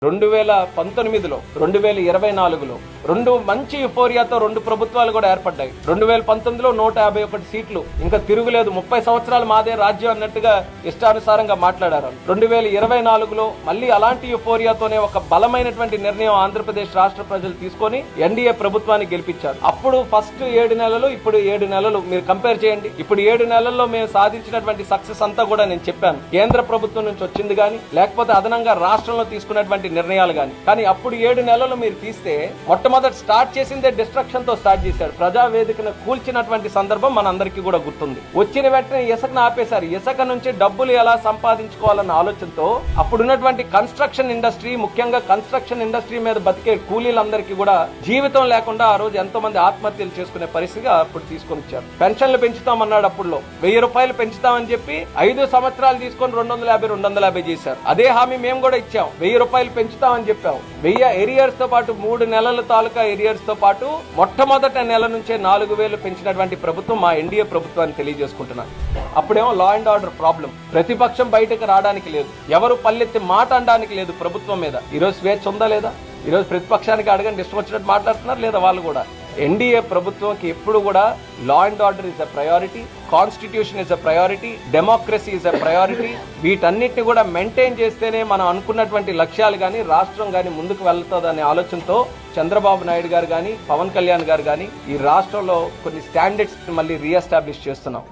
2019లో 2024లో రెండు మంచి యుఫోరియాతో రెండు ప్రభుత్వాలు కూడా ఏర్పడ్డాయి. 2019లో 151 సీట్లు, ఇంకా తిరుగులేదు, 30 సంవత్సరాలు మాదే రాజ్యం అన్నట్టుగా ఇష్టానుసారంగా మాట్లాడారు. 2024లో మళ్ళీ అలాంటి యుఫోరియాతోనే ఒక బలమైనటువంటి నిర్ణయం ఆంధ్రప్రదేశ్ రాష్ట్ర ప్రజలు తీసుకొని ఎన్డీఏ ప్రభుత్వాన్ని గెలిపించారు. అప్పుడు ఫస్ట్ 7 నెలలు, ఇప్పుడు 7 నెలలు మీరు కంపేర్ చేయండి. ఇప్పుడు 7 నెలల్లో మేము సాధించినటువంటి సక్సెస్ అంతా కూడా నేను చెప్పాను. కేంద్ర ప్రభుత్వం నుంచి వచ్చింది కానీ, లేకపోతే అదనంగా రాష్ట్రంలో తీసుకున్నటువంటి నిర్ణయాలు కానీ అప్పుడు 7 నెలలు మీరు తీస్తే మొట్టమొదటి స్టార్ట్ చేసిందే డిస్ట్రక్షన్ తో స్టార్ట్ చేశారు. ప్రజావేదికను కూల్చినటువంటి సందర్భం మనందరికీ కూడా గుర్తుంది. వచ్చిన వెంటనే ఇసుకను ఆపేశారు. ఇసుక నుంచి డబ్బులు ఎలా సంపాదించుకోవాలన్న ఆలోచనతో అప్పుడున్నటువంటి కన్స్ట్రక్షన్ ఇండస్ట్రీ, ముఖ్యంగా కన్స్ట్రక్షన్ ఇండస్ట్రీ మీద బతికే కూలీలందరికీ కూడా జీవితం లేకుండా ఆ రోజు ఎంతో మంది ఆత్మహత్యలు చేసుకునే పరిస్థితిగా అప్పుడు తీసుకొని వచ్చారు. పెన్షన్లు పెంచుతామన్నాడు. అప్పుడులో 1000 రూపాయలు పెంచుతామని చెప్పి 5 సంవత్సరాలు తీసుకొని 250 చేశారు. అదే హామీ మేము కూడా ఇచ్చాం. 1000 రూపాయలు పెంచుతామని చెప్పాం. 1000 ఎరియర్స్ తో పాటు 3 నెలల తాలూకా ఎరియర్స్ తో పాటు మొట్టమొదటి నెల నుంచే 4000 పెంచినటువంటి ప్రభుత్వం మా ఎన్డీఏ ప్రభుత్వాన్ని తెలియజేసుకుంటున్నాను. అప్పుడేమో లా అండ్ ఆర్డర్ ప్రాబ్లం, ప్రతిపక్షం బయటకు రావడానికి లేదు, ఎవరు పల్లెత్తి మాట అనడానికి లేదు ప్రభుత్వం మీద. ఈరోజు స్వేచ్ఛ ఉందా లేదా? ఈరోజు ప్రతిపక్షానికి అడగండి, ఇష్టం వచ్చినట్టు మాట్లాడుతున్నారు లేదా? వాళ్ళు కూడా ఎన్డీఏ ప్రభుత్వంకి ఎప్పుడు కూడా law and order is a priority, constitution is a priority, democracy is a priority. వీటన్నిటిని కూడా మెయింటైన్ చేస్తేనే మనం అనుకున్నటువంటి లక్ష్యాలు కానీ, రాష్ట్రం కానీ ముందుకు వెళ్తుందనే ఆలోచనతో చంద్రబాబు నాయుడు గారు కానీ, పవన్ కళ్యాణ్ గారు కానీ ఈ రాష్ట్రంలో కొన్ని స్టాండర్డ్స్ మళ్ళీ రీఎస్టాబ్లిష్ చేస్తున్నాం.